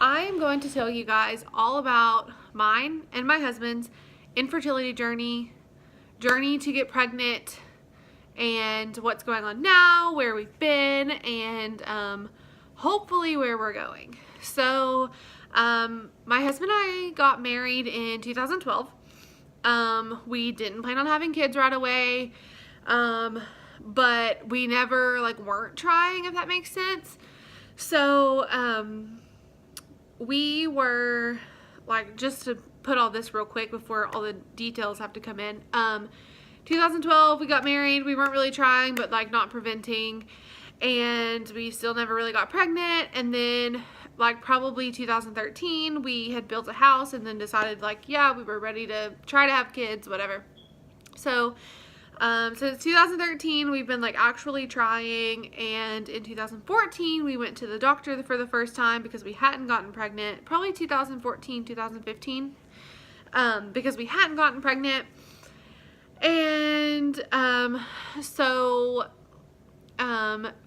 I am going to tell you guys all about mine and my husband's infertility journey to get pregnant, and what's going on now, where we've been, and hopefully where we're going. So my husband and I got married in 2012. We didn't plan on having kids right away, but we never weren't trying, if that makes sense. So we were just to put all this real quick before all the details have to come in. 2012 we got married. We weren't really trying, but not preventing, and we still never really got pregnant. And then probably 2013 we had built a house and then decided yeah, we were ready to try to have kids, whatever. So since 2013 we've been actually trying, and in 2014 we went to the doctor for the first time because we hadn't gotten pregnant. Probably 2014, 2015, because we hadn't gotten pregnant. And so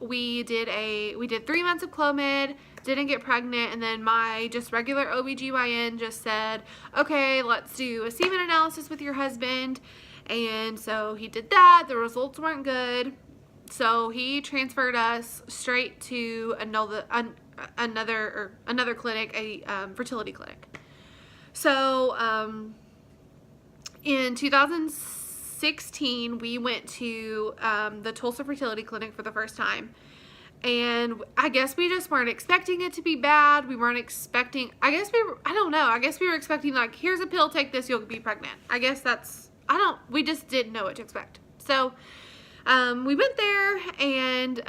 we did 3 months of Clomid, didn't get pregnant, and then my just regular OBGYN just said, okay, let's do a semen analysis with your husband. And so he did that. The results weren't good, so he transferred us straight to another clinic, a fertility clinic. So in 2016 we went to the Tulsa Fertility Clinic for the first time, and I guess we just weren't expecting it to be bad. We weren't expecting, I don't know, I guess we were expecting here's a pill, take this, you'll be pregnant. I guess that's, we just didn't know what to expect. So we went there, and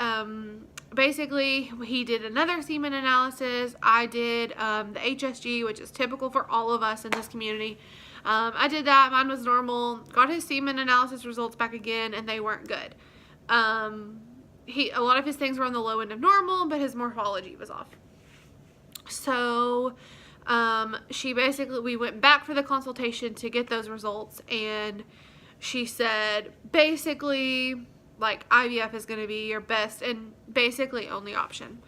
basically he did another semen analysis. I did the HSG, which is typical for all of us in this community. I did that. Mine was normal. Got his semen analysis results back again, and they weren't good. A lot of his things were on the low end of normal, but his morphology was off. So we went back for the consultation to get those results, and she said basically IVF is going to be your best and basically only option.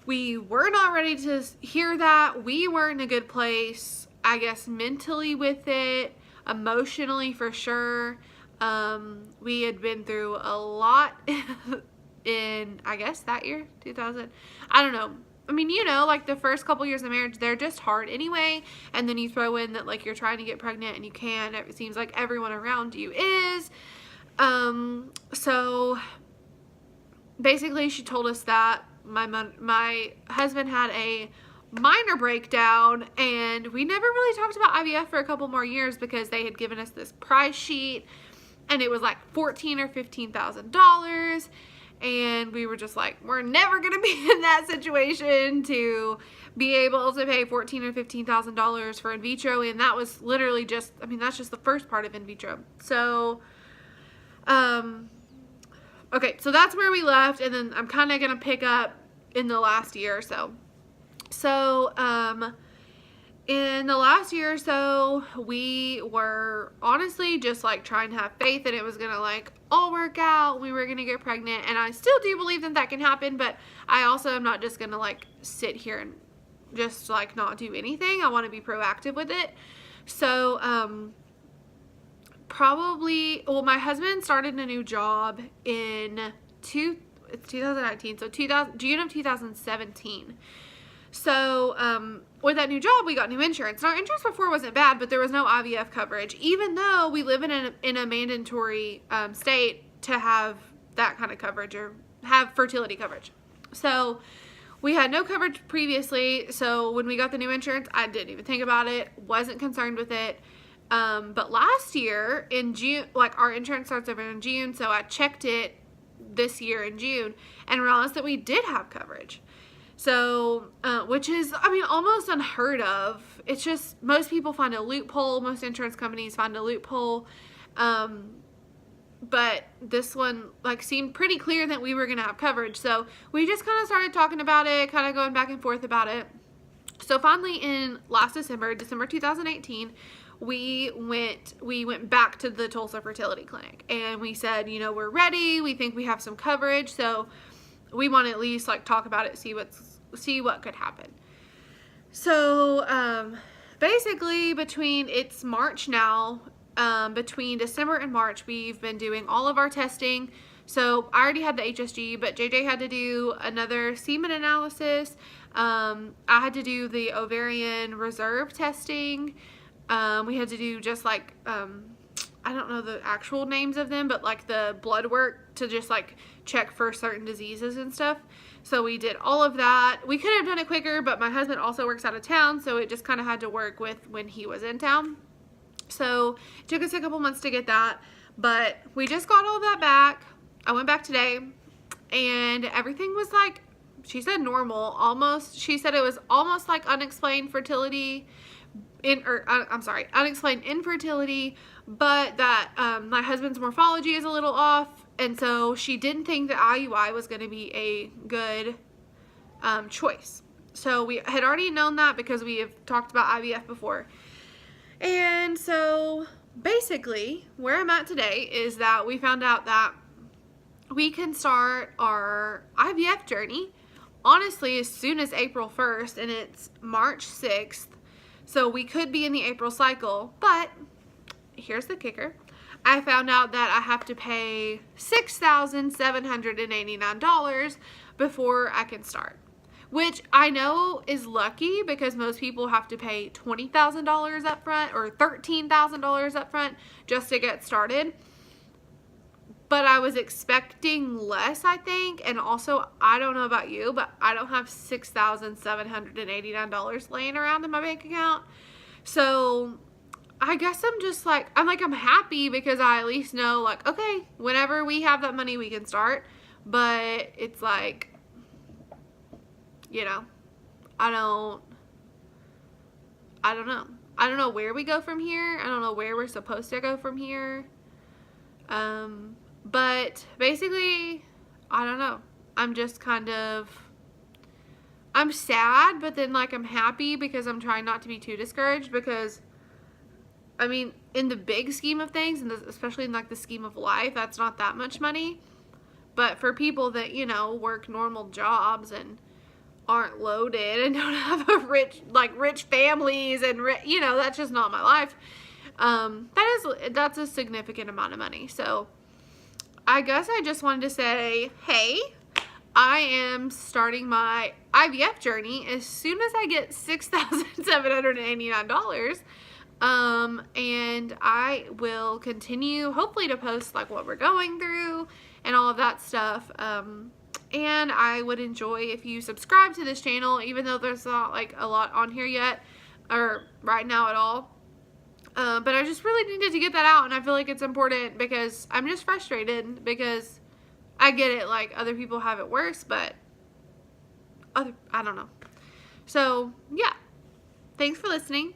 We were not ready to hear that. We weren't in a good place, I guess, mentally with it, emotionally for sure. We had been through a lot in, I guess, that year, 2000. I don't know. I mean, the first couple years of marriage, they're just hard anyway. And then you throw in that, you're trying to get pregnant and you can't. It seems like everyone around you is. So basically she told us that my husband had a minor breakdown, and we never really talked about IVF for a couple more years because they had given us this price sheet, and it was $14,000 or $15,000. And we were just we're never going to be in that situation to be able to pay $14,000 or $15,000 for in vitro. And that was literally just, that's just the first part of in vitro. So, okay, so that's where we left. And then I'm kind of going to pick up in the last year or so. So, in the last year or so, we were honestly just trying to have faith that it was going to all work out. We were going to get pregnant, and I still do believe that can happen, but I also am not just going to sit here and just not do anything. I want to be proactive with it. So, my husband started a new job in 2019, so June of 2017. So, with that new job, we got new insurance. And our insurance before wasn't bad, but there was no IVF coverage, even though we live in a mandatory state to have that kind of coverage or have fertility coverage. So, we had no coverage previously. So, when we got the new insurance, I didn't even think about it, wasn't concerned with it. But last year in June, our insurance starts over in June, so I checked it this year in June and realized that we did have coverage. So, which is, almost unheard of. It's just, most people find a loophole. Most insurance companies find a loophole. But this one, seemed pretty clear that we were going to have coverage. So, we just kind of started talking about it, kind of going back and forth about it. So, finally, in last December 2018, we went back to the Tulsa Fertility Clinic. And we said, we're ready. We think we have some coverage. So, we want to at least talk about it, see what could happen. So, basically it's March now, between December and March, we've been doing all of our testing. So I already had the HSG, but JJ had to do another semen analysis. I had to do the ovarian reserve testing. We had to do just like, I don't know the actual names of them, but like the blood work to just like check for certain diseases and stuff. So we did all of that. We could have done it quicker, but my husband also works out of town, so it just kind of had to work with when he was in town. So it took us a couple months to get that, but we just got all that back. I went back today, and everything was like, she said normal, almost. She said it was almost like unexplained fertility, unexplained infertility, but that my husband's morphology is a little off, and so she didn't think that IUI was going to be a good choice. So we had already known that because we have talked about IVF before. And so basically where I'm at today is that we found out that we can start our IVF journey honestly as soon as April 1st, and it's March 6th. So we could be in the April cycle, but here's the kicker. I found out that I have to pay $6,789 before I can start, which I know is lucky because most people have to pay $20,000 up front or $13,000 up front just to get started. But I was expecting less, I think, and also, I don't know about you, but I don't have $6,789 laying around in my bank account. So I guess I'm just like, I'm happy because I at least know, like, okay, whenever we have that money, we can start. But it's like, you know, I don't know. I don't know where we go from here. I don't know where we're supposed to go from here. But basically, I don't know. I'm just kind of, I'm sad, but then like I'm happy because I'm trying not to be too discouraged because, I mean, in the big scheme of things, and especially in like the scheme of life, that's not that much money. But for people that, you know, work normal jobs and aren't loaded and don't have a rich families and, you know, that's just not my life. That's a significant amount of money. So I guess I just wanted to say, hey, I am starting my IVF journey as soon as I get $6,789. And I will continue hopefully to post like what we're going through and all of that stuff. And I would enjoy if you subscribe to this channel, even though there's not like a lot on here yet or right now at all. But I just really needed to get that out, and I feel like it's important because I'm just frustrated because I get it, like other people have it worse, but I don't know. So yeah, thanks for listening.